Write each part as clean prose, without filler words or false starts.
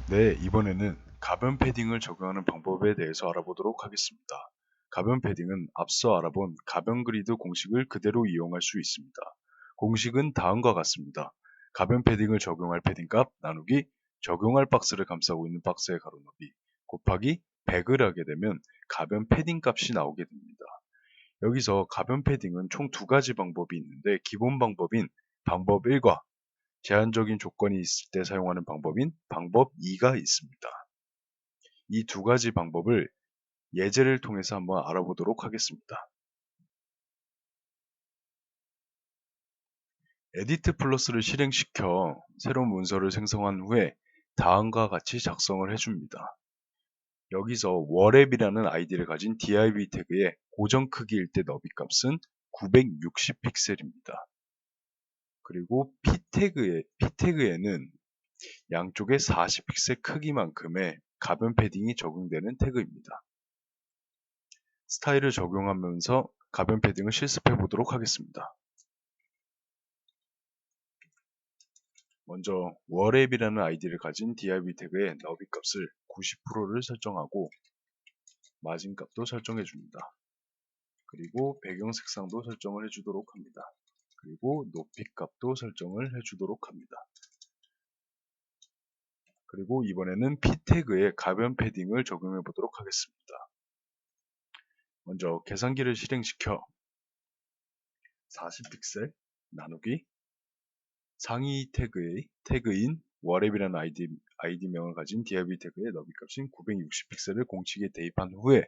네, 이번에는 가변 패딩을 적용하는 방법에 대해서 알아보도록 하겠습니다. 가변 패딩은 앞서 알아본 가변 그리드 공식을 그대로 이용할 수 있습니다. 공식은 다음과 같습니다. 가변 패딩을 적용할 패딩값 나누기 적용할 박스를 감싸고 있는 박스의 가로 너비 곱하기 100을 하게 되면 가변 패딩 값이 나오게 됩니다. 여기서 가변 패딩은 총 두 가지 방법이 있는데 기본 방법인 방법 1과 제한적인 조건이 있을 때 사용하는 방법인 방법 2가 있습니다. 이 두 가지 방법을 예제를 통해서 한번 알아보도록 하겠습니다. 에디트 플러스를 실행시켜 새로운 문서를 생성한 후에 다음과 같이 작성을 해줍니다. 여기서 월앱이라는 아이디를 가진 div 태그의 고정 크기일 때 너비 값은 960 픽셀입니다. 그리고 p 태그에는 양쪽에 40픽셀 크기만큼의 가변 패딩이 적용되는 태그입니다. 스타일을 적용하면서 가변 패딩을 실습해 보도록 하겠습니다. 먼저 월앱이라는 아이디를 가진 div 태그의 너비 값을 90%를 설정하고 마진 값도 설정해 줍니다. 그리고 배경 색상도 설정을 해주도록 합니다. 그리고 높이 값도 설정을 해주도록 합니다. 그리고 이번에는 p 태그에 가변 패딩을 적용해 보도록 하겠습니다. 먼저 계산기를 실행시켜 40픽셀 나누기 상위 태그인 월앱이라는 아이디명을 가진 div 태그의 너비 값인 960픽셀을 공식에 대입한 후에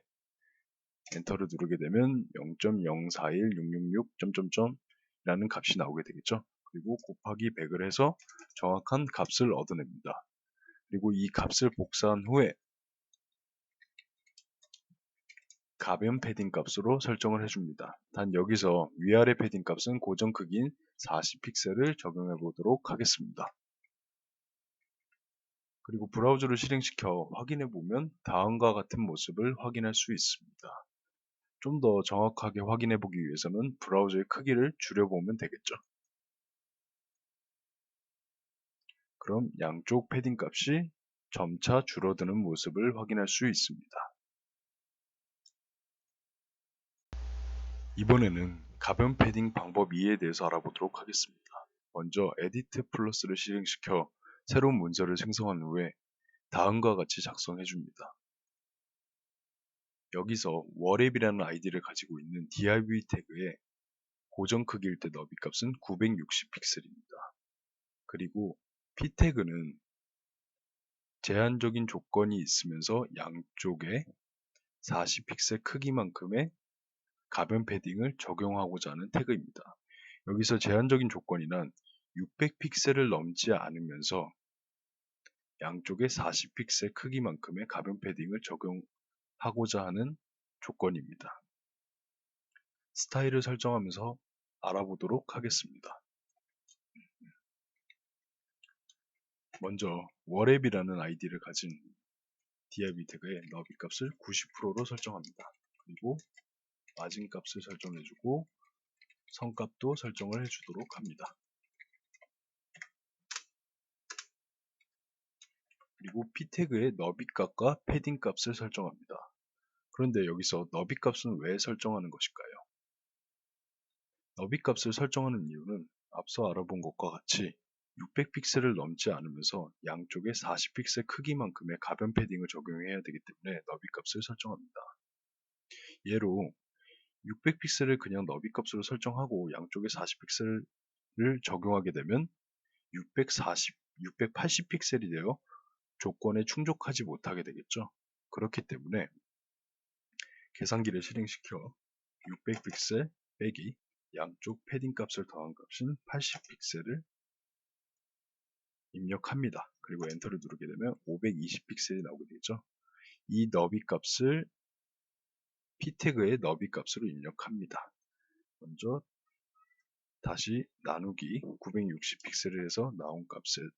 엔터를 누르게 되면 0.041666. 라는 값이 나오게 되겠죠. 그리고 곱하기 100을 해서 정확한 값을 얻어냅니다. 그리고 이 값을 복사한 후에 가변 패딩 값으로 설정을 해줍니다. 단 여기서 위아래 패딩 값은 고정 크기인 40픽셀을 적용해 보도록 하겠습니다. 그리고 브라우저를 실행시켜 확인해 보면 다음과 같은 모습을 확인할 수 있습니다. 좀 더 정확하게 확인해 보기 위해서는 브라우저의 크기를 줄여보면 되겠죠. 그럼 양쪽 패딩 값이 점차 줄어드는 모습을 확인할 수 있습니다. 이번에는 가변 패딩 방법 2에 대해서 알아보도록 하겠습니다. 먼저 에디트 플러스를 실행시켜 새로운 문서를 생성한 후에 다음과 같이 작성해 줍니다. 여기서 월앱이라는 아이디를 가지고 있는 div 태그의 고정 크기일 때 너비 값은 960픽셀입니다. 그리고 p 태그는 제한적인 조건이 있으면서 양쪽에 40픽셀 크기만큼의 가변 패딩을 적용하고자 하는 태그입니다. 여기서 제한적인 조건이란 600픽셀을 넘지 않으면서 양쪽에 40픽셀 크기만큼의 가변 패딩을 적용하고자 하는 조건입니다. 스타일을 설정하면서 알아보도록 하겠습니다. 먼저 월앱이라는 아이디를 가진 div 태그의 너비 값을 90%로 설정합니다. 그리고 마진 값을 설정해주고 성값도 설정을 해주도록 합니다. 그리고 p 태그의 너비 값과 패딩 값을 설정합니다. 그런데 여기서 너비 값은 왜 설정하는 것일까요? 너비 값을 설정하는 이유는 앞서 알아본 것과 같이 600픽셀을 넘지 않으면서 양쪽에 40픽셀 크기만큼의 가변 패딩을 적용해야 되기 때문에 너비 값을 설정합니다. 예로 600픽셀을 그냥 너비 값으로 설정하고 양쪽에 40픽셀을 적용하게 되면 680픽셀이 되어 조건에 충족하지 못하게 되겠죠. 그렇기 때문에 계산기를 실행시켜 600픽셀 빼기 양쪽 패딩 값을 더한 값인 80픽셀을 입력합니다. 그리고 엔터를 누르게 되면 520픽셀이 나오게 되겠죠. 이 너비 값을 p 태그의 너비 값으로 입력합니다. 먼저 다시 나누기 960픽셀을 해서 나온 값을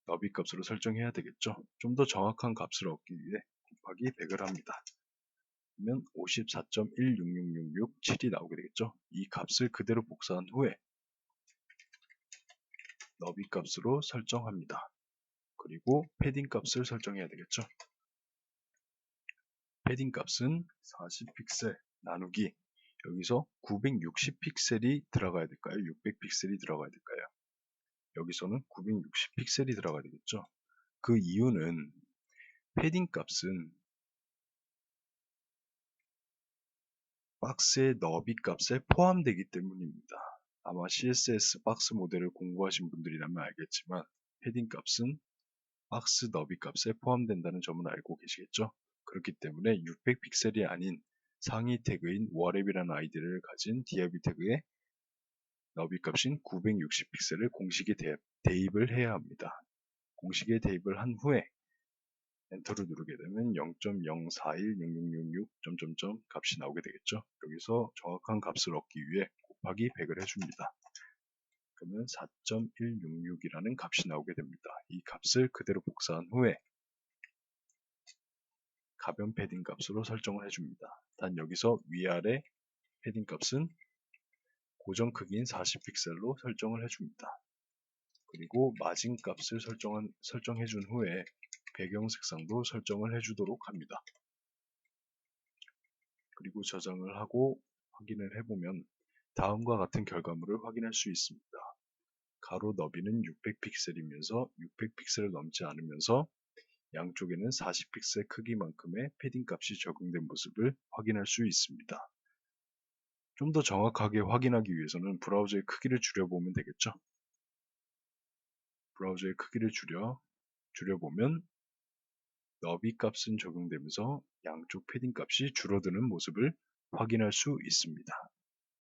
너비 값으로 설정해야 되겠죠. 좀 더 정확한 값을 얻기 위해 곱하기 100을 합니다. 그러면 54.166667이 나오게 되겠죠. 이 값을 그대로 복사한 후에 너비 값으로 설정합니다. 그리고 패딩 값을 설정해야 되겠죠. 패딩 값은 40픽셀 나누기 여기서 960픽셀이 들어가야 될까요? 600픽셀이 들어가야 될까요? 여기서는 960픽셀이 들어가야 되겠죠. 그 이유는 패딩 값은 박스의 너비 값에 포함되기 때문입니다. 아마 CSS 박스 모델을 공부하신 분들이라면 알겠지만 패딩 값은 박스 너비 값에 포함된다는 점을 알고 계시겠죠? 그렇기 때문에 600픽셀이 아닌 상위 태그인 워랩이라는 아이디를 가진 div 태그의 너비 값인 960픽셀을 공식에 대입을 해야 합니다. 공식에 대입을 한 후에 엔터를 누르게 되면 0.0416666 점점점 값이 나오게 되겠죠. 여기서 정확한 값을 얻기 위해 곱하기 100을 해줍니다. 그러면 4.166이라는 값이 나오게 됩니다. 이 값을 그대로 복사한 후에 가변 패딩 값으로 설정을 해줍니다. 단 여기서 위아래 패딩 값은 고정 크기인 40픽셀로 설정을 해줍니다. 그리고 마진 값을 설정해준 후에 배경 색상도 설정을 해주도록 합니다. 그리고 저장을 하고 확인을 해보면 다음과 같은 결과물을 확인할 수 있습니다. 가로 너비는 600픽셀이면서 600픽셀을 넘지 않으면서 양쪽에는 40픽셀 크기만큼의 패딩 값이 적용된 모습을 확인할 수 있습니다. 좀 더 정확하게 확인하기 위해서는 브라우저의 크기를 줄여보면 되겠죠. 브라우저의 크기를 줄여보면 너비 값은 적용되면서 양쪽 패딩 값이 줄어드는 모습을 확인할 수 있습니다.